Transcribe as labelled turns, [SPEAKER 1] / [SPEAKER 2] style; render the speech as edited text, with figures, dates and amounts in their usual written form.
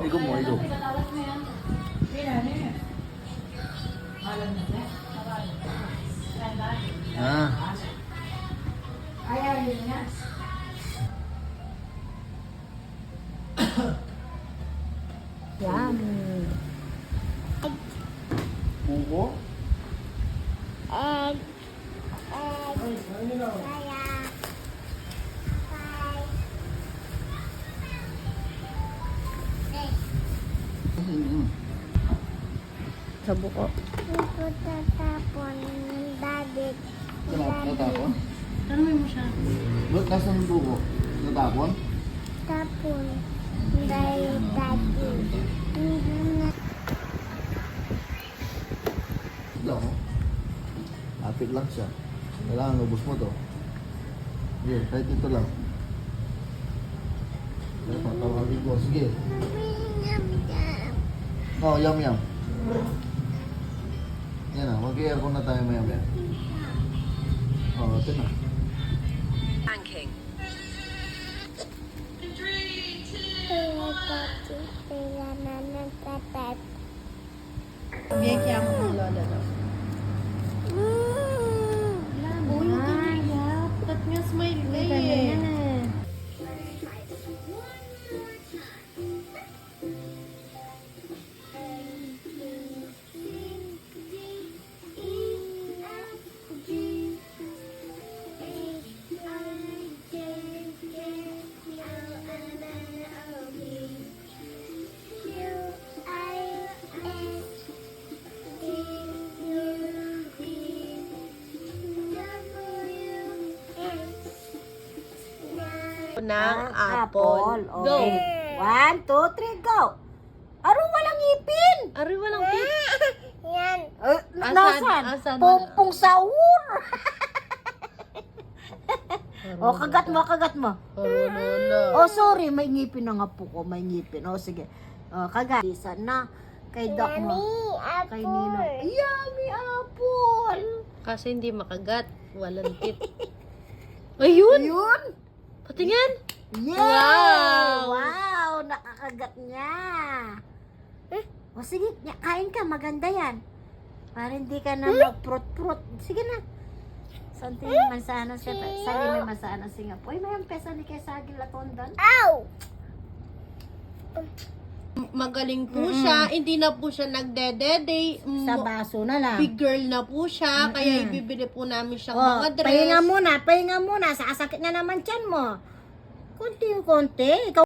[SPEAKER 1] Igom mo, igom. Ah.
[SPEAKER 2] Ayaw yun nga. Yummy.
[SPEAKER 1] Buko?
[SPEAKER 2] Egg. Sa buko.
[SPEAKER 3] Ito tatapon ng daddy.
[SPEAKER 1] Natapon?
[SPEAKER 4] Tanungin mo siya.
[SPEAKER 1] Ba't nasan yung buko? Natapon?
[SPEAKER 3] Tapon. Dahil daddy.
[SPEAKER 1] Lang oh. Lapit lang siya. Kailangan ubos mo to. Sige, kahit ito lang. Sige, patawagin ko. Sige. Oh, yum yum. Yan na, mag-aircon na tayo maya-maya. Oh, ito na.
[SPEAKER 5] Banking.
[SPEAKER 4] Biyekya mo ng lola daw. Uy, huwag ka naiyak. Ba't nga smile ka eh?
[SPEAKER 2] Ng
[SPEAKER 4] apple. Go!
[SPEAKER 2] Okay. 1, 2, 3, go! Aro, walang ngipin!
[SPEAKER 4] Ari, walang tip.
[SPEAKER 3] Yan.
[SPEAKER 2] Nasaan?
[SPEAKER 4] Asan?
[SPEAKER 2] Pongpong sahur! O, kagat mo.
[SPEAKER 4] Lola.
[SPEAKER 2] Oh, sorry, may ngipin na nga po ko, may ngipin. O, sige. O, kagat. Isa na. Kay Doc mo. Kay Nino. Yummy apple!
[SPEAKER 4] Kasi hindi makagat. Walang tip. Ayun!
[SPEAKER 2] Yun!
[SPEAKER 4] Patingin!
[SPEAKER 2] Yeah!
[SPEAKER 4] Wow!
[SPEAKER 2] Wow! Nakakagat niya. O sige, kain ka. Maganda yan. Para hindi ka na mag-prut-prut. Sige na. Santi may mansana siya. Sagi may mansana singa. Uy, may ampesa ni kay Sagi Latondan.
[SPEAKER 3] Ow!
[SPEAKER 4] Magaling po siya. Hindi na po siya nagdedede.
[SPEAKER 2] Sa baso na lang.
[SPEAKER 4] Big girl na po siya. Kaya ibibili po namin siyang
[SPEAKER 2] Oh,
[SPEAKER 4] mga dress.
[SPEAKER 2] pahinga muna. Sasakit na naman tiyan mo. Konti-konti. Ikaw